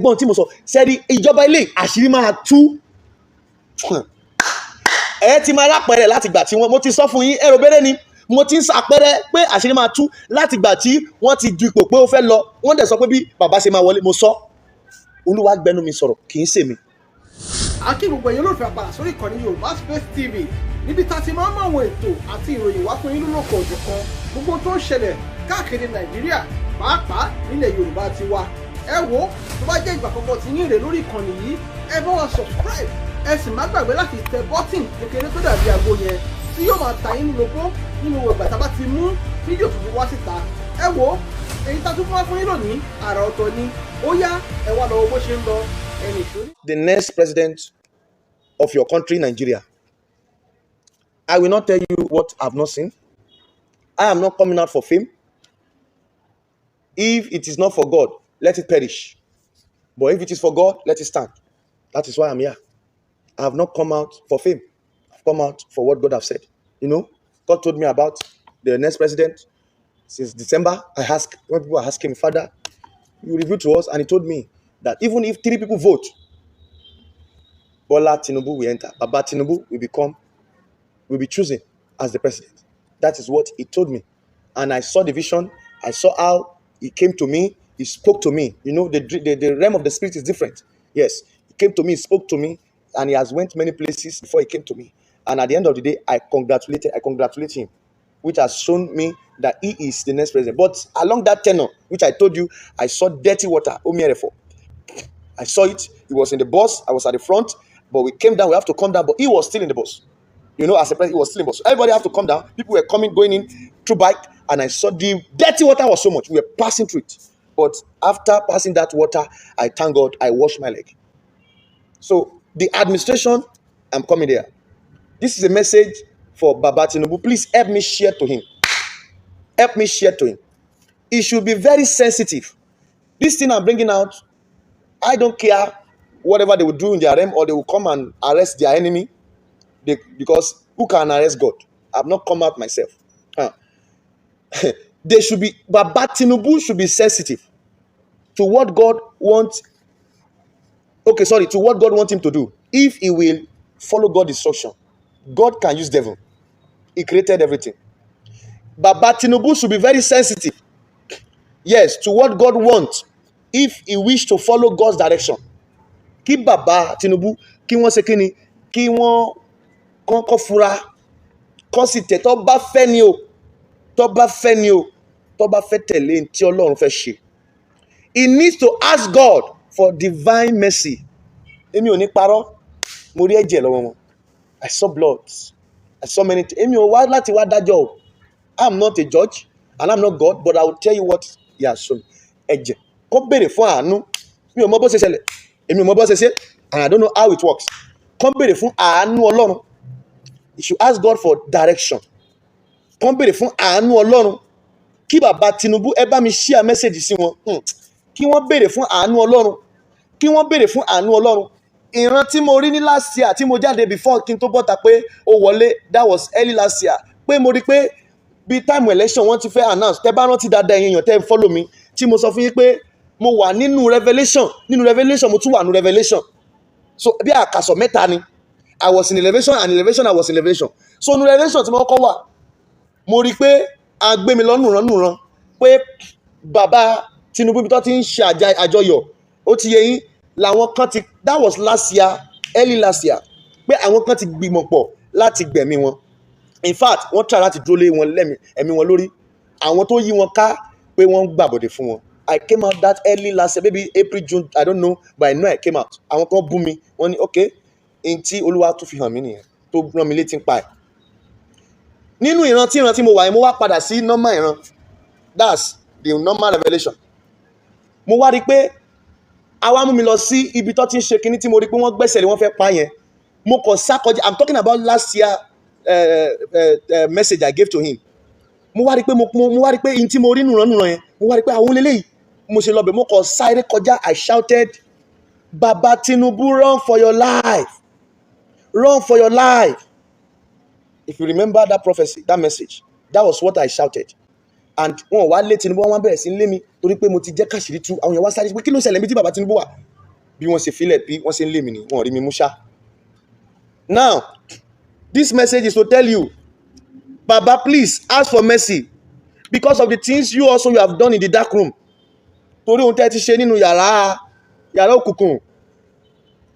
ẹ̀gbọ́n tí mo sọ sẹ́rí ìjọba ilé àṣírí máa tú ẹ ti máa lápẹẹrẹ láti gbà tí mo ti sọ fún yín ẹ̀rọ bẹ́rẹ̀ ni mo ti ń sàpẹrẹ pé àṣírí máa tú láti gbà tí wọ́n ti du ipò pé ó fẹ́ lọ wọ́n dẹ̀ sọ pé bí bàbá ṣe máa wọlé mo sọ Olúwa gbẹnu mi sọ̀rọ̀ kì í ṣèmi. Akí gbogbo ẹ̀yin olóòfẹ́ àpàdà sórí ìkànnì Yorùbá Space TV níbi tá a ti máa ń mọ àwọn ètò àti ìròyìn wá fún yín lólókò òjò kan gbogbo tó ń ṣẹlẹ̀ káàkiri Nàìjíríà pàápàá nílẹ̀ Yorùbá ti wa. Ẹ wo tó bá jẹ́ ìgbà àkọ́kọ́ tí yín rè lórí ìkànnì yìí ẹ bá wa subscribe ẹ sì má gbàgbé láti tẹ bọ́tìn kékeré tó dàbí aago yẹn tí yóò máa ta yín lóko nínú ìgbà tá a bá ti mú fídíò tuntun wá síta. Ẹ wo èyí tá a tún fún wa fún yín lónìí àrà ọ̀tọ̀ ni ó yá ẹ wá lọ bó ṣe ń lọ ẹnì tó ní. The next president of your country, Nigeria. I will not tell you what I've not seen. I am not coming out for fame. If it is not for God, let it perish. But if it is for God, let it stand. That is why I'm here. I have not come out for fame. I've come out for what God has said. You know, God told me about the next president. Since December, when people are asking me, Father, you revealed to us, and he told me that even if 3 people vote, Bola Tinubu will enter. Baba Tinubu will be chosen as the president. That is what he told me. And I saw the vision. I saw how he came to me. He spoke to me. You know, the realm of the spirit is different. Yes, he came to me, he spoke to me, and he has went many places before he came to me. And at the end of the day, I congratulate him, which has shown me that he is the next president. But along that tenor, which I told you, I saw dirty water. I saw it. He was in the bus. I was at the front. But we came down, we have to come down, but he was still in the bus. You know, as a president, he was still in the bus. So everybody have to come down. People were going in through bike, and I saw the dirty water was so much. We were passing through it. But after passing that water, I thank God, I washed my leg. So the administration, I'm coming there. This is a message for Baba Tinubu. Please help me share to him. Help me share to him. He should be very sensitive. This thing I'm bringing out, I don't care whatever they will do in their realm, or they will come and arrest their enemy, because who can arrest God? I've not come out myself. They should be, Baba Tinubu should be sensitive to what God wants. To what God wants him to do. If he will follow God's instruction, God can use devil. He created everything. Baba Tinubu should be very sensitive, yes, to what God wants, if he wish to follow God's direction. Kí Baba Tinubu kí wọ́n ṣe kíni kí wọ́n kọ́kọ́ fura kọ́ sì tẹ̀ tó bá fẹ́ ni o tó bá fẹ́ tẹ̀lé tí Ọlọ́run fẹ́ ṣe. He needs to ask God for divine mercy. Èmi ò ní parọ́, mo rí ẹ̀jẹ̀ lọ́wọ́ wọn. I saw blood. I saw many things. Èmi ò wá láti wá dájọ́ o. I'm not a judge and I'm not God, but I will tell you what he has shown. Ẹ̀jẹ̀ kó béèrè fún àánú. Mi ò mọ bó ṣe ṣẹlẹ̀. Èmi ò mọ bó ṣe ṣe, and I don't know how it works. Kó béèrè fún àánú Ọlọ́run. You should ask God for direction. Kó béèrè fún àánú Ọlọ́run. Kí Baba Tinubu ẹ bá mi share message sí wọn. Kí wọ́n béèrè fún àánú Ọlọ́run. Kí wọ́n béèrè fún àánú Ọlọ́run. Ìran tí mo rí ní last year tí mo jáde before kí n tó bọ́ta pé ó wọlé, that was early last year. Pé mo rí pé bí time election wọ́n ti fẹ́ announce. Tẹ́ bá rántí dáadáa ẹ̀yin èèyàn tẹ́ follow mi tí mo sọ fún yín pé mo wà nínú revelation mo tún wà nínú revelation. So bí àkàsọ̀ mẹ́ta ni. I was in elevation and elevation, I was in elevation. So nínú revelation tí mo kọ́ wà, mo rí pé a gbé mi lọ́nùrán pé Baba Tinubu bí tó ti ń ṣe àjọyọ̀ ó ti yé yín làwọn kan ti, that was last year, early last year, pé àwọn kan ti gbìmọ̀ pọ̀ láti gbẹ̀mí wọn. In fact, wọ́n try láti dúró lé wọn ẹ̀mí wọn lórí. Àwọn tó yí wọn ká pé wọ́n gbàbọ̀dẹ̀ fún wọn. I came out that early last year, maybe April, June, I don't know, but I know I came out. Àwọn kan bú mi, wọ́n ní okay, in tí Olúwa tún fi hàn mí nìyẹn, tó rán mi létí ń pa ẹ̀. Nínú ìran tí mo wà yẹn, mo wá padà sí normal ìran. That's the normal revelation. Mo wá rí pé àwa mú mi lọ sí ibi tó ti ń ṣe kinní tí mo rí pé wọ́n gbẹ́sẹ̀ lé wọ́n fẹ́ pa yẹn. Mo kàn sá kọjá. I'm talking about last year message I gave to him. Mo wá rí pé in tí mo rí nùrán yẹn, mo wá rí pé àwọn eléyìí mo ṣe lọ bẹ̀, mo kàn sáré kọjá. I shouted, Baba Tinubu, run for your life. Run for your life. If you remember that prophecy, that message, that was what I shouted. And wọ́n wá lé Tinubu, wọ́n bẹ̀rẹ̀ sí lé mi torí pé mo ti jẹ́ káṣírí tú. Àwọn èèyàn wá sáré pé kí ló ṣẹlẹ̀ níbi tí Baba Tinubu wà. bí wọ́n ṣe filẹ̀ bí wọ́n ṣe ń lé mi ni wọ́n rí mi mú ṣá. Now this message is to tell you, Baba, please ask for mercy because of the things you have done in the dark room. Torí ohun tẹ́ ti ṣe nínú yàrá òkùnkùn.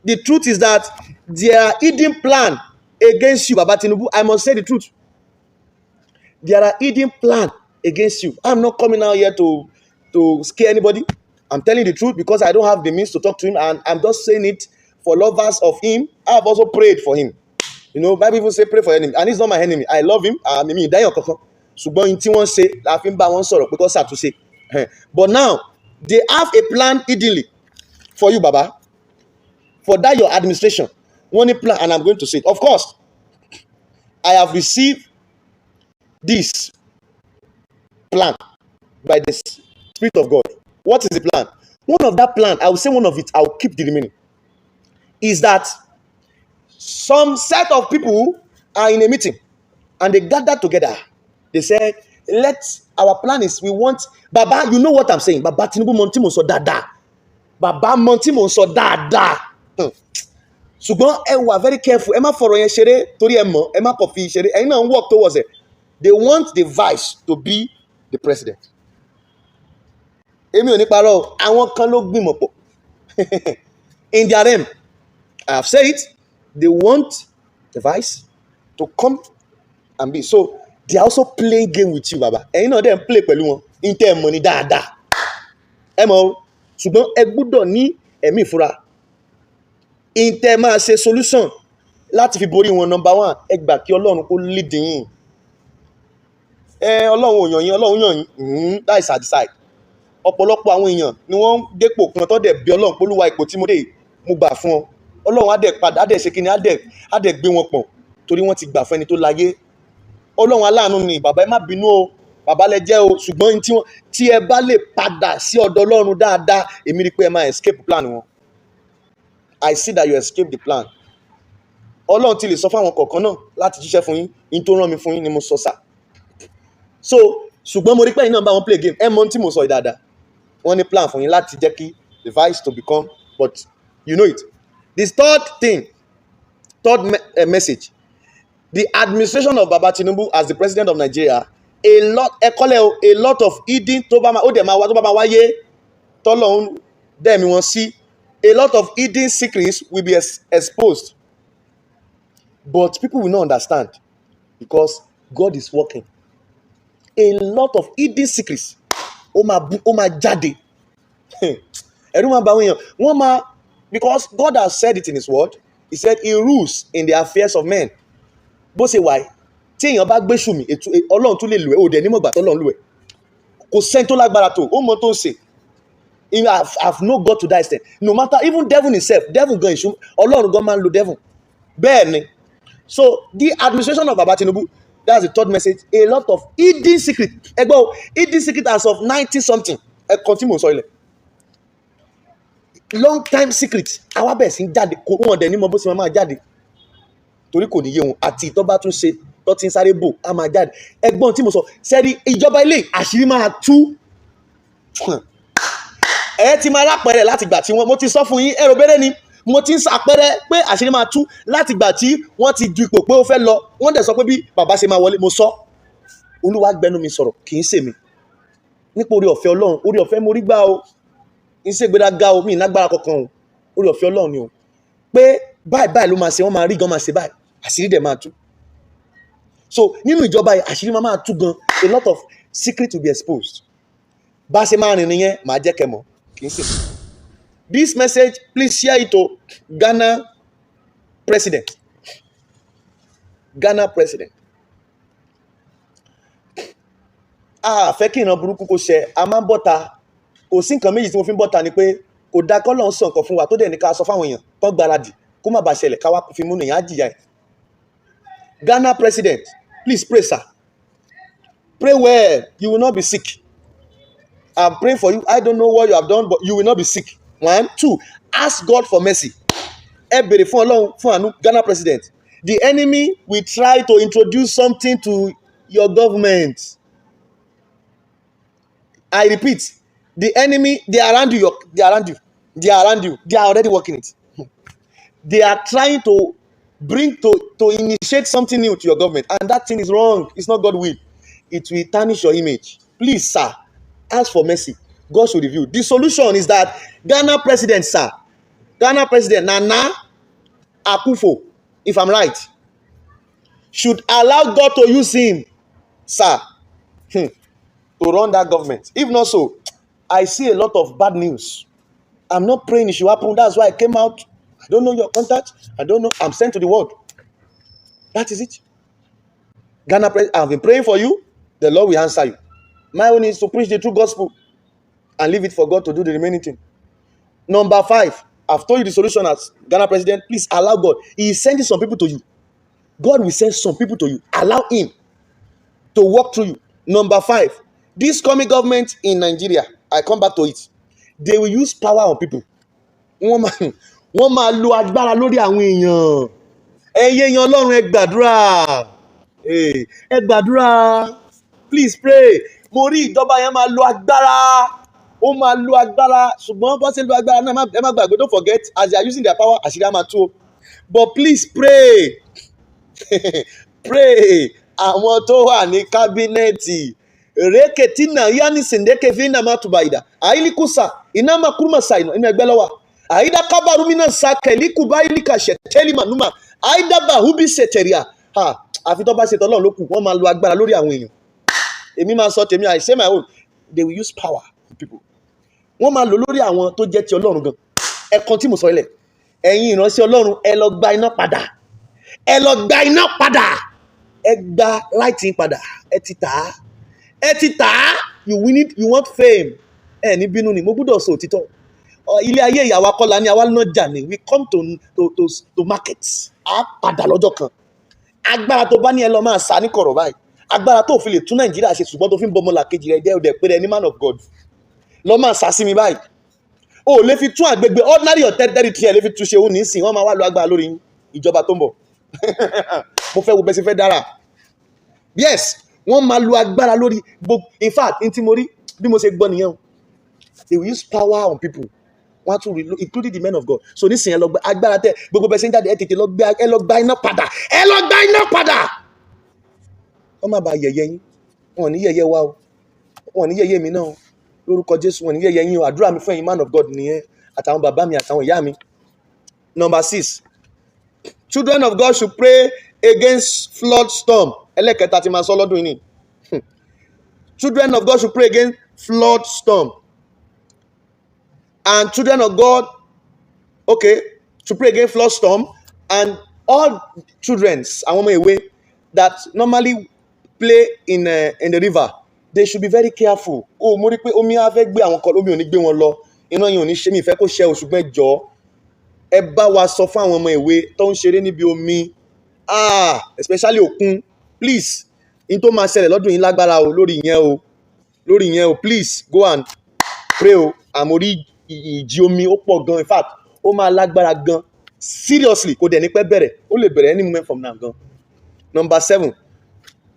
The truth is that there are hidden plan against you, Baba Tinubu. I must say the truth. There are hidden plan against you. I'm not coming out here to scare anybody. I'm telling the truth because I don't have the means to talk to him, and I'm just saying it for lovers of him. I have also prayed for him. You know, Bible even say pray for enemy, and he's not my enemy. I love him. Mimi ìdáyàn kankan. Ṣùgbọ́n in tí wọ́n ṣe la fi ń bá wọn sọ̀rọ̀ pé kó ṣàtúnṣe. But now they have a plan hiddenly for you, Baba. For that your administration, one plan, and I'm going to say it. Of course, I have received this plan by the Spirit of God. What is the plan? One of that plan, I will say one of it, I will keep the remaining, is that some set of people are in a meeting and they gather together. They say, our plan is we want, Baba, you know what I'm saying? Baba Tinubu Monti mo sọ dáadáa. Baba Monti mo sọ dáadáa. Ṣùgbọ́n ẹ wà very careful. Ẹ má fọ̀rọ̀ yẹn ṣeré torí ẹ mọ̀, ẹ má kọ̀ fi ṣeré. Ẹ̀yin náà ń work towards it. They want the vice to be the president. Èmi ò ní parọ́, àwọn kan ló gbìmọ̀ pọ̀. In their realm, I have said it, they want the vice to come and be. So they are also playing game with you, Baba. Ẹ̀yin náà dẹ̀ ń play pẹ̀lú wọn. Intẹ́ ẹ̀ mọ̀ ní dáadáa. Ẹ mọ̀ o, ṣùgbọ́n ẹ gbọ́dọ̀ ní ẹ̀mí ìfura. Intẹ́ máa ṣe solution láti fi borí wọn. Number one, ẹ gbà kí Ọlọ́run kó lead yín. Ọlọ́run ò yàn yín, Ọlọ́run yàn yín. That is at the side. Ọ̀pọ̀lọpọ̀ àwọn èèyàn ni wọ́n ń dépò kan tó dẹ̀ bí Ọlọ́run pólúwa ipò tí mo dé mo gbà fún ọ. Ọlọ́run á dẹ̀ padà, á dẹ̀ ṣe kíni, á dẹ̀ gbé wọn pọ̀ torí wọ́n ti gbà fún ẹni tó láyé. Ọlọ́run aláàánú ni, bàbá ẹ má bínú o, bàbá lẹ jẹ́ o, ṣùgbọ́n tí ẹ bá lè padà sí ọ̀dọ̀ Ọlọ́run dáadáa, èmi rí pé ẹ máa escape plan wọn. I see that you escape the plan. Ọlọ́run ti lè sọ fáwọn kọ̀ọ̀kan náà láti jíṣẹ́ fún yín, in tó rán mi fún yín ni mo sọ sà. So ṣùgbọ́n mo rí pé ẹ̀yin náà bá wọn play game, ẹ mọ̀ tí mo sọ dáadáa. Wọ́n ní plan fún yín láti jẹ́ kí the vice to become, but you know it. This third message, the administration of Baba Tinubu as the president of Nigeria, a lot of hidden tó bá máa wáyé tọ́lọ́hún dẹ̀mí wọn sí, a lot of hidden secrets will be exposed, but people will not understand because God is working. A lot of hidden secrets ó máa jáde. Ẹ̀rù máa bá wọn yàn. Wọ́n máa, because God has said it in his word. He said he rules in the affairs of men. Bó ṣe wà tí èèyàn bá gbé ṣùmí, Ọlọ́run tún lè lù ẹ́, òde nímọ̀gbà tó Ọlọ́run lù ẹ́. Kò sẹ́ni tó lágbára tó, ó mọ tó ń ṣe. I've no God to that extent. No matter, even devil himself, devil gan ìṣú, Ọlọ́run gan máa ń lo devil. Bẹ́ẹ̀ ni. So the administration of Baba Tinubu, that's the third message. A lot of hidden secret. Ẹgbọ́n, hidden secret as of 90 something. Ẹ continue sọ ilẹ̀. Long time secret. Àwa bẹ̀rẹ̀ sí jáde. Kò wọ́n dẹ̀ ní mọ bó ṣe máa jáde. Torí kò ní yé wọn. Àti ìtọ́ bá tún ṣe tó ti ń sáré bò á máa jáde. Ẹgbọ́n tí mo sọ, sẹ́rí ìjọba ilé àṣírí máa tú. Ẹ ti máa lápẹẹrẹ láti gbà tí mo ti sọ fún yín, ẹ̀rọ bẹ́rẹ̀ ni. Mo ti ń ṣàpẹẹrẹ pé àṣírí máa tú láti gbà tí wọ́n ti du ipò pé ó fẹ́ lọ. Wọ́n dẹ̀ sọ pé bí bàbá ṣe máa wọlé, mo sọ. Olúwa gbẹnu mi sọ̀rọ̀, kì í ṣe mi. Nípa orí ọ̀fẹ́ Ọlọ́run, orí ọ̀fẹ́ mo rí gbà o. Kì í ṣe gbéraga o, mi ì nágbára kankan o. Orí ọ̀fẹ́ Ọlọ́run ni o. Pé báyìí ló máa ṣe, wọ́n máa rí gan máa ṣe báyìí. Àṣírí dẹ̀ máa tú. So nínú ìjọba yìí, àṣírí máa tú gan. A lot of secret will be exposed. Bá ṣe máa rìn nìyẹn, màá jẹ́ kẹ́ mọ̀. Kì í ṣe mi. This message, please share it to Ghana president. Ghana president. Fẹ́ kí ìran burúkú kó ṣẹ, a máa ń bọ́ta. Kò sí nǹkan méjì tí mo fi ń bọ́ta ni pé kò dá kọ́ lọ́n sọ nǹkan fún wa tó dẹ̀ ní ká sọ fáwọn èèyàn tó gbáradì kó má bàa ṣẹlẹ̀ ká wá fi mú nìyẹn á jìyà ẹ̀. Ghana president, please pray, sir. Pray well, you will not be sick. I'm praying for you. I don't know what you have done, but you will not be sick. 1, 2, ask God for mercy. Ẹ bèrè fún Ọlọ́run fún àánú. Ghana president, the enemy will try to introduce something to your government. I repeat, the enemy, they are around you. They are around you. They are already working it. They are trying to to initiate something new to your government, and that thing is wrong. It's not God will. It will tarnish your image. Please, sir, ask for mercy. God should review. The solution is that Ghana president, sir, Ghana president Nana Akufo, if I'm right, should allow God to use him, sir, to run that government. If not so, I see a lot of bad news. I'm not praying it should happen. That's why I came out. I don't know your contact. I don't know. I'm sent to the world. That is it. Ghana, I've been praying for you. The Lord will answer you. My own is to preach the true gospel and leave it for God to do the remaining thing. Number 5, I've told you the solution as Ghana president. Please allow God. He is sending some people to you. God will send some people to you. Allow him to walk through you. Number 5, this coming government in Nigeria, I come back to it. They will use power on people. Wọ́n máa lo agbára lórí àwọn èèyàn. Ẹ̀yin èèyàn Ọlọ́run ẹ gbàdúrà. Ẹ gbàdúrà. Please pray. Mo rí ìjọba yẹn máa lo agbára. Ó máa lo agbára. Ṣùgbọ́n bó ṣe lo agbára náà ẹ má gbàgbé, don't forget, as they are using their power, àṣírí á máa tú o. But please pray. Pray. Àwọn tó wà ní kábínẹ̀tì reketina yani sendeke vina matubaida ailikusa inama kuruma saino ina ẹgbẹ́ lọ́wọ́ aida kabarumina sakeliku bailika sheteli manuma aida bahubi seteria ha àfi tó bá ṣe tọ́lọ́run ló kù wọ́n máa lo agbára lórí àwọn èèyàn. Èmi máa sọ tèmi, I say my own. They will use power on people. Wọ́n máa lò lórí àwọn tó jẹ́ ti Ọlọ́run gan. Ẹ̀kan tí mo sọ ilẹ̀, ẹ̀yin ìránṣẹ́ Ọlọ́run ẹ lọ gba iná padà. Ẹ lọ gba iná padà. Ẹ gba lighting padà. Ẹ ti tà á. Ẹ ti tà á. You win it, you want fame. Ẹ ní bínú ni mo gbọ́dọ̀ sọ òtítọ́. Ilé ayé ìyàwó akọ́lá ni àwa náà jà ní. We come to market. A padà lọ́jọ́ kan. Agbára tó bá ní ẹ lọ máa sá ní kọ̀rọ̀ báyìí. Agbára tó fi lè tún Nàìjíríà ṣe ṣùgbọ́n tó fi ń bọ́ ọmọlàkejì rẹ̀ jẹ́ òde pé ẹni man of God. Lọ máa sá sí mi báyìí. O lè fi tún àgbègbè ordinary or territory tiẹ̀ lè fi tún ṣe òun nísìn. Wọ́n máa wá lo agbára lórí ìjọba tó ń bọ̀. Mo fẹ́ wo bẹ́ẹ̀ sí fẹ́ dára. Yes, wọ́n máa lo agbára lórí gbogbo. In fact, ní tí mo rí bí mo ṣe gbọ́ nìyẹn o. They will use power on people. Wọ́n á tún including the men of God. So nísìnyí ẹ lọ gba agbára tẹ gbogbo bẹ́ẹ̀ sí ń jáde ẹ tètè lọ gba iná padà. Ẹ lọ gba iná padà. Wọ́n má ba yẹ̀yẹ́ yín. Wọ́n ní yẹ̀yẹ́ wa o. Wọ́n ní yẹ̀yẹ́ mi náà o. Lórúkọ Jésù wọ́n ní yẹ̀yẹ́ yín o. Àdúrà mi fún ẹ̀yin man of God nìyẹn. Àtàwọn bàbá mi àtàwọn ìyá mi. Number 6. Children of God should pray against flood storm. Ẹlẹ́kẹta tí máa sọ lọ́dún yìí ni. Children of God should pray against flood storm. And children of God, okay, should pray against flood storm. And all children, àwọn ọmọ ìwé that normally play in the river, they should be very careful. Mo rí pé omi á fẹ́ gbé àwọn kan, omi ò ní gbé wọn lọ. Iná yẹn ò ní ṣe mí ìfẹ́ kó ṣe oṣù mẹ́jọ. Ẹ bá wa sọ fún àwọn ọmọ ìwé tó ń ṣeré níbi omi. Especially òkun. Please, in tó máa ṣẹlẹ̀ lọ́dún yìí lágbára o lórí ìyẹn o. Please go and pray o. Àmórí ìjì omi ó pọ̀ gan. In fact, ó máa lágbára gan. Seriously, kò dẹ̀ ní pẹ́ bẹ̀rẹ̀. Ó lè bẹ̀rẹ̀ any moment from now gan. Number 7.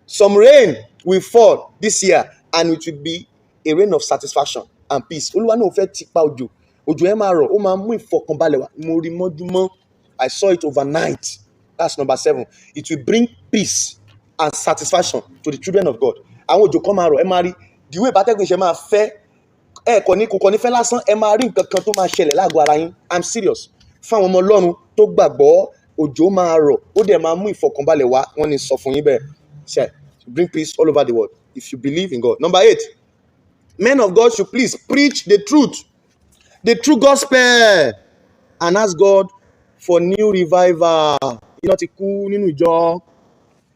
Some rain will fall this year and it will be a rain of satisfaction and peace. Olúwa náà fẹ́ ti pa òjò. Òjò yẹn máa rọ̀, ó máa mú ìfọ̀kànbalẹ̀ wá. Mo rí mọ́júmọ́. I saw it overnight. That's number 7. It will bring peace and satisfaction to the children of God. Àwọn òjò kan máa rọ̀, ẹ máa rí the way bátẹ́gùn ṣe máa fẹ́. Kò kọ́ ní fẹ́ lásán, ẹ máa rí nǹkan kan tó máa ṣẹlẹ̀ lágọ̀ọ́ ara yín. I'm serious. Fún àwọn ọmọ Ọlọ́run tó gbàgbọ́, òjò máa rọ̀, ó dẹ̀ máa mú ìfọ̀kànbalẹ̀ wá. Wọ́n ní sọ fún yín bẹ́ẹ̀. Ṣe bring peace all over the world if you believe in God. Number 8. Men of God should please preach the truth, the true gospel, and ask God for new revival. Iná ti kú nínú ìjọ.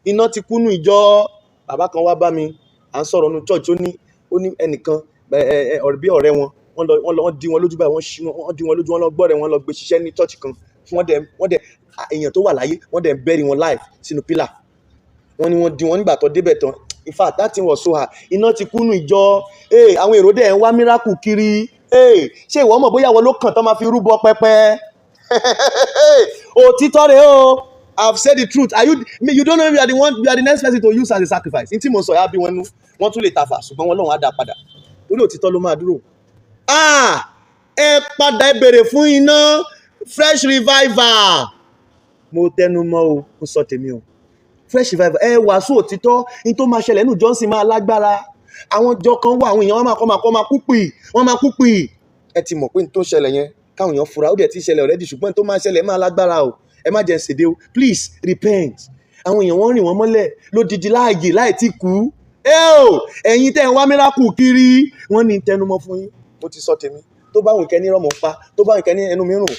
Iná ti kú nínú ìjọ. Bàbá kan wá bá mi, à ń sọ̀rọ̀ nínú church, ó ní ẹnìkan bí ọ̀rẹ́ wọn, wọ́n dí wọn lójú báyìí, wọ́n dí wọn lójú, wọ́n lọ gbọ́rẹ̀ wọn lọ gbé ṣiṣẹ́ ní church kan. Wọ́n dẹ̀ èèyàn tó wà láyé, wọ́n dẹ̀ bury wọn live sínú pillar. Wọ́n ní wọ́n dí wọn nígbà tó débẹ̀ tán. In fact, that thing was so hard. Iná ti kú nínú ìjọ. Àwọn èrò dẹ̀ ń wá miracle kiri. Ṣé ìwọ mọ̀ bóyá wọn ló kàn tán máa fi rúbọ pẹpẹ? Òtítọ́ rẹ̀ o. I've said the truth. You don't know if you are the next person to use as a sacrifice. Ntí mo sọ yà bí wọ́n tún lè tafà ṣùgbọ́n wọn lọ́wọ́ á dá padà. Torí òtítọ́ ló máa dúró. ẹ padà ẹ bèrè fún iná fresh revival. Mo tẹnu mọ́ o, mo sọ tèmi o. Fresh revival ẹ wàásù òtítọ́, ní tó máa ṣẹlẹ̀ nínú Johnson máa lágbára. Àwọn ìjọ kan wà, àwọn èèyàn wọn máa kú pì, wọ́n máa kú pì. Ẹ ti mọ̀ pé ní tó ṣẹlẹ̀ yẹn káwọn èèyàn fura, ó dẹ̀ ti ṣẹlẹ̀ already, ṣùgbọ́n ní tó máa ṣẹlẹ̀ máa lágbára o. Ẹ má jẹ́ ṣèdè o, please repent. Àwọn èèyàn wọ́n rìn wọ́n mọ́lẹ̀ lódidi láàyè láì tí kú. Ẹ̀yin tẹ́ ẹ wá miracle kiri, wọ́n ní tẹnumọ́ fún yín. Mo ti sọ tèmi, tó bá wùn kẹ́ni rọ́mọ pa, tó bá wùn kẹ́ni ẹnu mi rùn,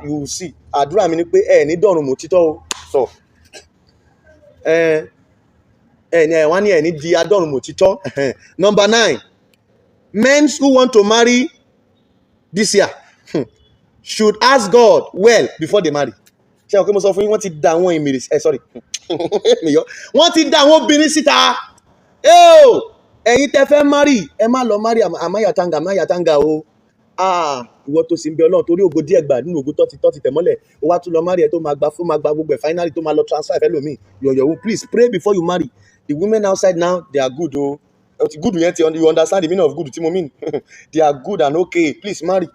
you will see. Àdúrà mi ni pé ẹ ní dọ̀rùn mọ́ títọ́ o. So wọ́n ní ẹ ní di adọ́rùn mọ́ títọ́. Number 9, men who want to marry this year should ask God well before they marry. Ṣé o kí mo sọ fún yín, wọ́n ti da àwọn ìmìrì wọ́n ti da àwọn obìnrin síta. Ẹ̀yin tẹ́ fẹ́ marry, ẹ má lọ marry àmáyàtanga o. Ìwọ tó sì ń bẹ Ọlọ́run torí ògo díẹ̀ gbà nínú ògo tó ti tẹ̀ mọ́lẹ̀, ó wá tún lọ marry ẹ tó máa gba gbogbo ẹ̀ finally tó máa lọ transfer ẹ fẹ́ lómi. Yọ̀yọ̀wò, please pray before you marry. The women outside now, they are good o. Good yẹn ti you understand the meaning of good tí mo mean. They are good and okay. Please marry.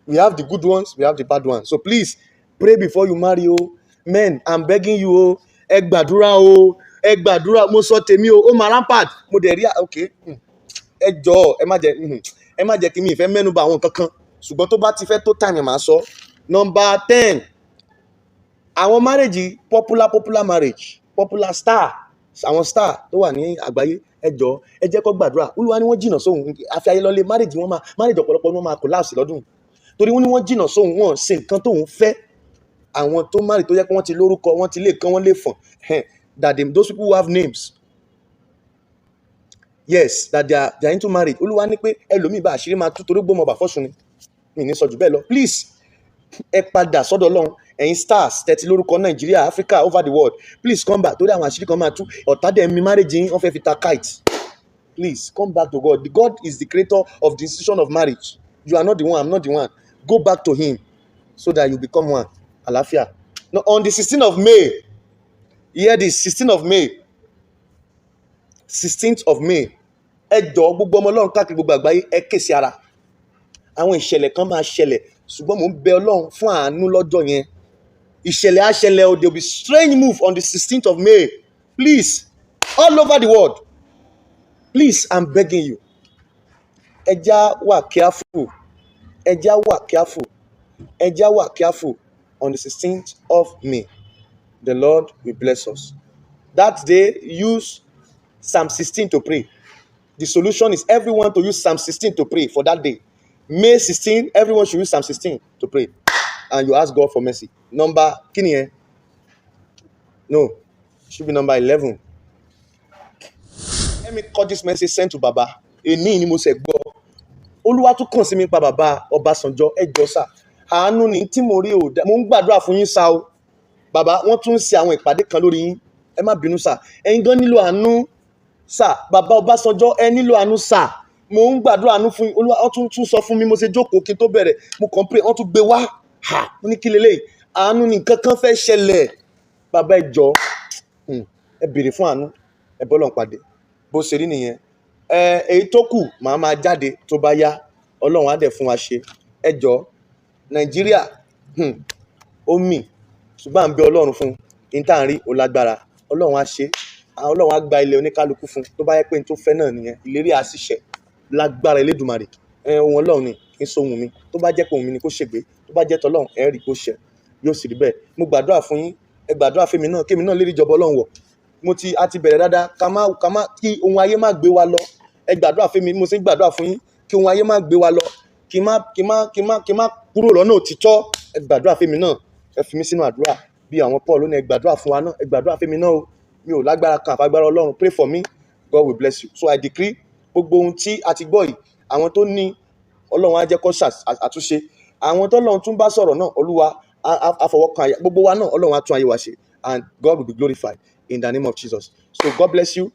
We have the good ones, we have the bad ones. So please pray before you marry o. Men, I'm begging you o. Ẹ gbàdúrà o. Ẹ gbàdúrà, mo sọ tèmi o. Ó máa rampart. Mo dẹ̀ rí okay. Ẹ jọ̀ọ́, ẹ má jẹ́ kí mi ìfẹ́ mẹ́nu bà àwọn kankan. Ṣùgbọ́n tó bá ti fẹ́ tó time màá sọ. Number 10, àwọn marriage popular marriage, popular star, àwọn star tó wà ní àgbáyé, ẹ jọ̀ọ́ ẹ jẹ́ kó gbàdúrà. Olúwa ni wọ́n jìnnà sóhun, àfi ayé lọ́lé marriage ọ̀pọ̀lọpọ̀ wọn máa collapse lọ́dún. Torí wọ́n ní wọ́n jìnnà sóhun, wọ́n ṣe nǹkan tóhun fẹ́. Àwọn tó marry tó yẹ kí wọ́n ti lórúkọ, wọ́n ti lè kán, wọ́n lè fọ̀n. That those people who have names, yes, that they are into marriage. Olúwa ní pé ẹlòmíì bá àṣírí máa tú torí gbọ́mọ bà fọ́sùn ni. Mi ní sọ jù bẹ́ẹ̀ lọ. Please ẹ padà sọ́dọ̀ Ọlọ́run. Ẹ̀yin stars tẹ́tí lórúkọ Nàìjíríà, Africa, over the world, please come back. Torí àwọn àṣírí kan máa tú. Ọ̀tá dẹ̀ mi marriage yín, wọ́n fẹ́ fi ta kite. Please come back to God. God is the creator of the institution of marriage. You are not the one, I'm not the one. Go back to him so that you become one. Àlàáfíà. Now, on the 16th of May, hear this, 16th of May, 16th of May, ẹ jọ̀ọ́ gbogbo ọmọ Ọlọ́run káàkiri gbogbo àgbáyé, ẹ ké sí ara. Àwọn ìṣẹ̀lẹ̀ kan máa ṣẹlẹ̀, ṣùgbọ́n mò ń bẹ Ọlọ́run fún àánú lọ́jọ́ yẹn. Ìṣẹ̀lẹ̀ á ṣẹlẹ̀ o, there will be strange move on the 16th of May. Please, all over the world, please, I'm begging you. Ẹ já wà careful. Ẹ já wà careful. Ẹ já wà careful on the 16th of May. The Lord will bless us. That day, use Psalm 16 to pray. The solution is everyone to use Psalm 16 to pray for that day. May 16, everyone should use Psalm 16 to pray. And you ask God for mercy. Number, kini yẹn? No, it should be number 11. Let me cut this message sent to Baba. Èní ni mo ṣe gbọ́. Olúwa tún kàn sí mi pa Baba Ọbásanjọ́, ẹ jọ̀ọ́ sà. Àánú ni tí mo rí o, mo ń gbàdúrà fún yín sá o. Bàbá, wọ́n tún ń ṣe àwọn ìpàdé kan lórí yín. Ẹ má bínú sà. Ẹ̀yin gan nílò àánú sà. Bàbá Ọbásanjọ́, ẹ nílò àánú sà. Mo ń gbàdúrà àánú fún yín. Olúwa ó tún sọ fún mi, mo ṣe jókòó kí n tó bẹ̀rẹ̀. Mo kàn pray, wọ́n tún gbé wá. Mo ní kí leléyìí. Àánú ni nǹkan kan fẹ́ ṣẹlẹ̀. Bàbá ẹ jọ̀ọ́, ẹ béèrè fún àánú. Ẹ bọ́ lọ́n pàdé. Bó ṣe rí nìyẹn. Èyí tó kù màá máa jáde tó bá yá. Ọlọ́run á dẹ̀ fún wa ṣe. Ẹ jọ̀ọ́, Nàìjíríà ó mì, ṣùgbọ́n à ń bẹ Ọlọ́run fún un tá à ń rí ó lágbára. Ọlọ́run á ṣe. Ọlọ́run á gba ilẹ̀ oníkálukú fún un. Tó bá yẹ pé n tó fẹ́ náà nìyẹn, ìlérí á sì ṣẹ lágbára Elédùmarè. Ohun Ọlọ́run ni kì í sóhun mi. Tó bá jẹ́ pé ohun mi ni kó ṣègbé, tó bá jẹ́ tọ́lọ́run ẹ rí kó ṣẹ, yóò sì rí bẹ́ẹ̀. Mo gbàdúrà fún yín, ẹ gbàdúrà fún mi náà, kémi náà lè rí ìjọba Ọlọ́run wọ̀. A ti bẹ̀rẹ̀ dáadáa, kí ohun ayé má gbé wa lọ. Ẹ gbàdúrà fún mi, mo sì ń gbàdúrà fún yín kí ohun ayé má gbé wa lọ, kí má kúrò lọ́nà òtítọ́. Ẹ gbàdúrà fún mi náà, ẹ fi mí sínú àdúrà bí àwọn Paul lónìí. Ẹ gbàdúrà fún wa náà, ẹ gbàdúrà fún mi náà o. Mi ò lágbára kan àfagbára Ọlọ́run. Pray for me, God will bless you. So I decree gbogbo ohun tí a ti gbọ́ yìí, àwọn tó ní Ọlọ́run á jẹ́ kó àtúnṣe. Àwọn tó Ọlọ́run tún bá sọ̀rọ̀ náà, Olúwa á fọwọ́ kan àyà gbogbo wa náà. Ọlọ́run á tún ayé wa ṣe, and God will be glorified in the name of Jesus. So God bless you.